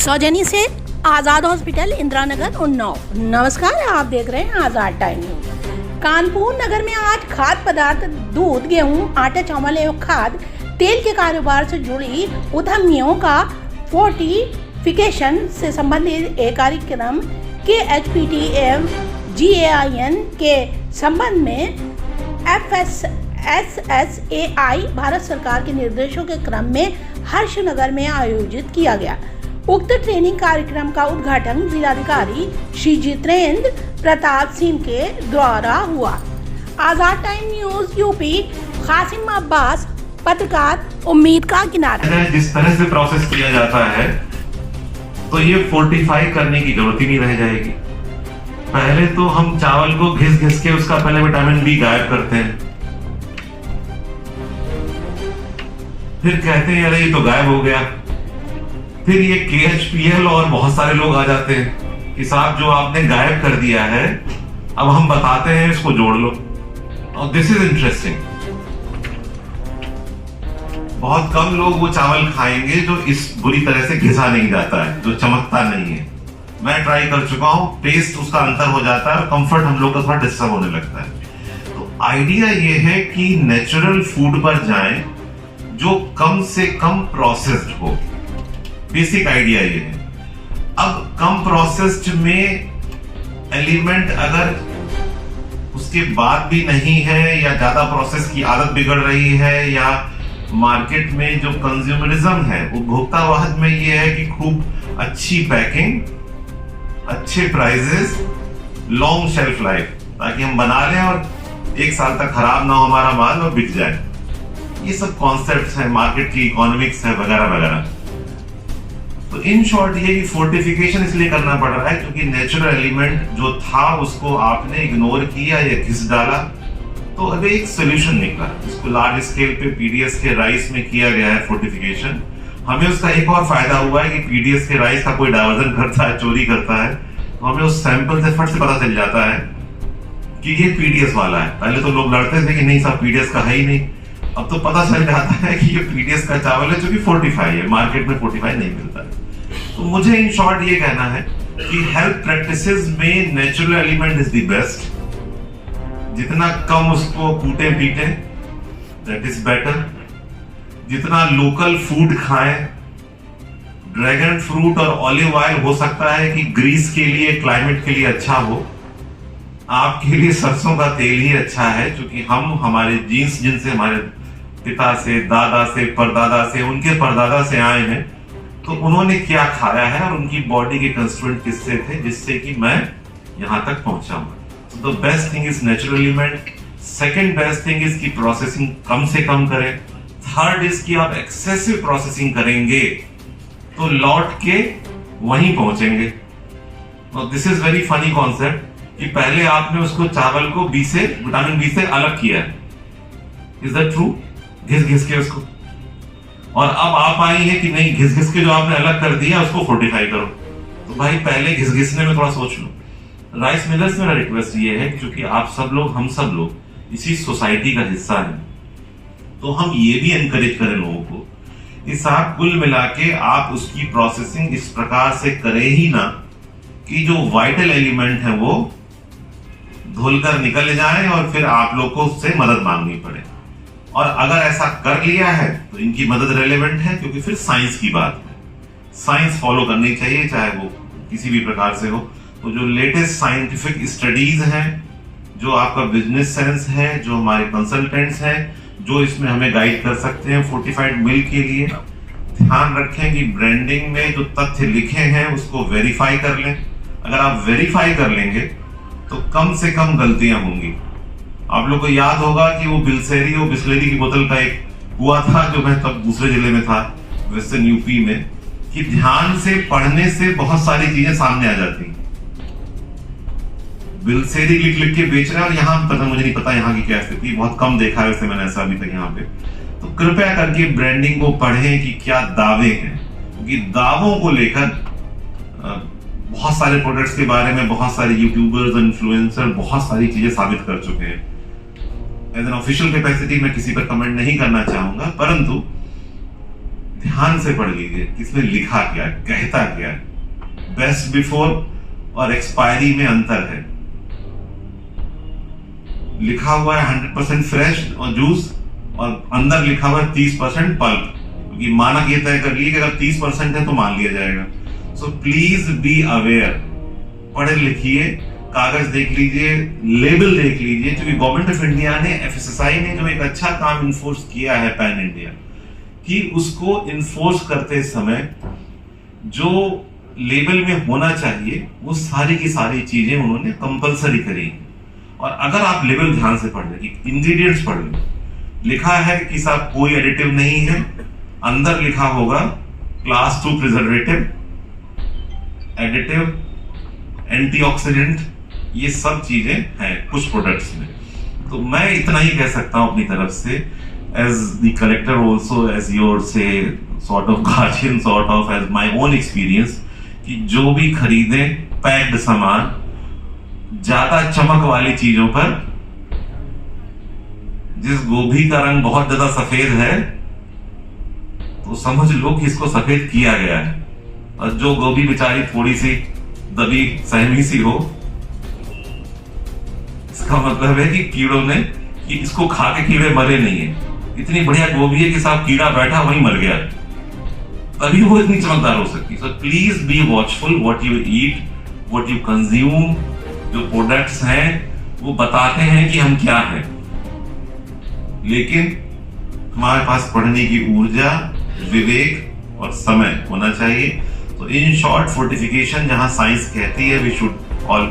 सौजन्य से आज़ाद हॉस्पिटल इंदिरा नगर उन्नाव। नमस्कार, आप देख रहे हैं आज़ाद टाइम न्यूज। कानपुर नगर में आज खाद्य पदार्थ, दूध, गेहूं, आटा, चावल एवं खाद तेल के कारोबार से जुड़ी उद्यमियों का फोर्टिफिकेशन से संबंधित एक कार्यक्रम के HPT एवं GAIN के संबंध में FSSAI भारत सरकार के निर्देशों के क्रम में हर्षनगर में आयोजित किया गया। उक्त ट्रेनिंग कार्यक्रम का उद्घाटन जिलाधिकारी श्री जितेंद्र प्रताप सिंह के द्वारा हुआ। Azad time news UP, Kasim Abbas, पत्रकार, उम्मीद का किनारा। जिस तरह से प्रोसेस किया जाता है तो ये फोर्टिफाई करने की जरूरत ही नहीं रह जाएगी। पहले तो हम चावल को घिस घिस के उसका पहले विटामिन बी गायब करते हैं, फिर कहते हैं अरे ये तो गायब हो गया। फिर ये KHPL और बहुत सारे लोग आ जाते हैं कि साहब जो आपने गायब कर दिया है अब हम बताते हैं इसको जोड़ लो। और दिस इज इंटरेस्टिंग। बहुत कम लोग वो चावल खाएंगे जो इस बुरी तरह से घिसा नहीं जाता है, जो चमकता नहीं है। मैं ट्राई कर चुका हूं, टेस्ट उसका अंतर हो जाता है और कंफर्ट हम लोग का थोड़ा डिस्टर्ब होने लगता है। तो आइडिया ये है कि नेचुरल फूड पर जाएं जो कम से कम प्रोसेस्ड हो। बेसिक आइडिया ये है। अब कम प्रोसेस्ड में एलिमेंट अगर उसके बाद भी नहीं है या ज्यादा प्रोसेस की आदत बिगड़ रही है, या मार्केट में जो कंज्यूमरिज्म है उपभोक्तावाद में ये है कि खूब अच्छी पैकिंग, अच्छे प्राइजेस, लॉन्ग शेल्फ लाइफ, ताकि हम बना लें और 1 साल तक खराब ना हो हमारा माल और बिक जाए। ये सब कॉन्सेप्ट्स हैं, मार्केट की इकोनॉमिक्स है वगैरह वगैरह। तो इन शॉर्ट ये कि फोर्टिफिकेशन इसलिए करना पड़ रहा है क्योंकि नेचुरल एलिमेंट जो था उसको आपने इग्नोर किया या घिस डाला। तो अभी एक सोल्यूशन निकला जिसको लार्ज स्केल पे PDS के राइस में किया गया है फोर्टिफिकेशन। हमें उसका एक और फायदा हुआ है कि PDS के राइस का कोई डाइवर्जन करता है, चोरी करता है, तो हमें उस सैंपल से फट से पता चल जाता है कि ये PDS वाला है। पहले तो लोग लड़ते थे कि नहीं साहब PDS का है ही नहीं, अब तो पता चल जाता है कि ये PDS का चावल है जो कि फोर्टिफाई है, मार्केट में फोर्टिफाई नहीं मिलता है। तो मुझे इन शॉर्ट ये कहना है कि हेल्थ प्रैक्टिसेस में natural element is the best. जितना कम उसको कूटे पीटे दैट इज बेटर। जितना लोकल फूड खाएं, ड्रैगन फ्रूट और ऑलिव ऑयल हो सकता है कि ग्रीस के लिए, क्लाइमेट के लिए अच्छा हो, आपके लिए सरसों का तेल ही अच्छा है, क्योंकि हम हमारे जीन्स जिनसे हमारे पिता से, दादा से, परदादा से, उनके परदादा से आए हैं, तो उन्होंने क्या खाया है और उनकी बॉडी के कंस्टिट्यूएंट किससे थे जिससे कि मैं यहां तक पहुंचा हूं। तो the best thing is natural element. Second best thing is की प्रोसेसिंग कम से कम करें। थर्ड इज कि आप एक्सेसिव प्रोसेसिंग करेंगे तो लौट के वहीं पहुंचेंगे। तो this is very funny concept कि पहले आपने उसको चावल को विटामिन बी से अलग किया है। Is that true? घिस घिस के उसको, और अब आप आई है कि नहीं, घिस घिस के जो आपने अलग कर दिया उसको फोर्टिफाई करो। तो भाई पहले घिस घिसने में थोड़ा सोच लो। राइस मिलर्स मेरा रिक्वेस्ट ये है, क्योंकि आप सब लोग, हम सब लोग इसी सोसाइटी का हिस्सा हैं, तो हम ये भी एनकरेज करें लोगों को कि साहब कुल मिला के आप उसकी प्रोसेसिंग इस प्रकार से करें ही ना कि जो वाइटल एलिमेंट है वो धुलकर निकल जाए और फिर आप लोग को उससे मदद मांगनी पड़े। और अगर ऐसा कर लिया है तो इनकी मदद रेलेवेंट है, क्योंकि फिर साइंस की बात है, साइंस फॉलो करनी चाहिए चाहे वो किसी भी प्रकार से हो। तो जो लेटेस्ट साइंटिफिक स्टडीज हैं, जो आपका बिजनेस सेंस है, जो हमारे कंसल्टेंट्स हैं, जो इसमें हमें गाइड कर सकते हैं फोर्टिफाइड मिल्क के लिए, ध्यान रखें कि ब्रांडिंग में जो तथ्य लिखे हैं उसको वेरीफाई कर लें। अगर आप वेरीफाई कर लेंगे तो कम से कम गलतियां होंगी। आप लोग को याद होगा कि वो बिस्लेरी की बोतल का एक हुआ था, जो मैं तब दूसरे जिले में था, वेस्टर्न यूपी में, कि ध्यान से पढ़ने से बहुत सारी चीजें सामने आ जाती। बिल्सेरी लिख के बेच रहे हैं, और यहाँ पता, मुझे नहीं पता यहाँ की क्या स्थिति, बहुत कम देखा है वैसे मैंने ऐसा अभी तक यहाँ पे। तो कृपया करके ब्रांडिंग को पढ़ें कि क्या दावे हैं, क्योंकि दावों को लेकर बहुत सारे प्रोडक्ट्स के बारे में बहुत सारे यूट्यूबर्स, इन्फ्लुएंसर बहुत सारी चीजें साबित कर चुके हैं। एज एन ऑफिशियल कैपेसिटी मैं किसी पर कमेंट नहीं करना चाहूंगा, परंतु ध्यान से पढ़ लीजिए किसने लिखा क्या है, कहता क्या है। बेस्ट बिफोर और एक्सपायरी में अंतर है। लिखा हुआ है 100% फ्रेश और जूस, और अंदर लिखा हुआ है 30% पल्प, क्योंकि मानक ये तय कर लिए कि अगर 30% है तो मान लिया जाएगा। सो प्लीज बी अवेयर, पढ़े लिखिए, कागज देख लीजिए, लेबल देख लीजिए, क्योंकि गवर्नमेंट ऑफ इंडिया ने, एफएसएसआई ने जो एक अच्छा काम इन्फोर्स किया है पैन इंडिया, कि उसको इन्फोर्स करते समय जो लेबल में होना चाहिए वो सारी की सारी चीजें उन्होंने कंपलसरी करी। और अगर आप लेबल ध्यान से पढ़ लें, इंग्रेडिएंट्स पढ़ लें, लिखा है कि साहब कोई एडिटिव नहीं है, अंदर लिखा होगा क्लास 2 प्रिजर्वेटिव, एडिटिव, एंटीऑक्सीडेंट, ये सब चीजें हैं कुछ प्रोडक्ट्स में। तो मैं इतना ही कह सकता हूं अपनी तरफ से, as the collector also, as your say sort of guardian, sort of as my own experience, कि जो भी खरीदें पैक्ड सामान, ज्यादा चमक वाली चीजों पर, जिस गोभी का रंग बहुत ज्यादा सफेद है तो समझ लो कि इसको सफेद किया गया है, और जो गोभी बेचारी थोड़ी सी दबी सहमी सी हो, इसका मतलब है कि कीड़ों ने, कि इसको खा के कीड़े मरे नहीं है, इतनी बढ़िया गोभी है कि साहब कीड़ा बैठा वहीं मर गया, तभी वो इतनी चमकदार हो सकती है। So please be watchful what you eat, what you consume. जो प्रोडक्ट्स हैं वो बताते हैं कि हम क्या हैं, लेकिन हमारे पास पढ़ने की ऊर्जा, विवेक और समय होना चाहिए। तो इन शॉर्ट, फोर्टिफिकेशन जहां साइंस कहती है वी शुड ऑल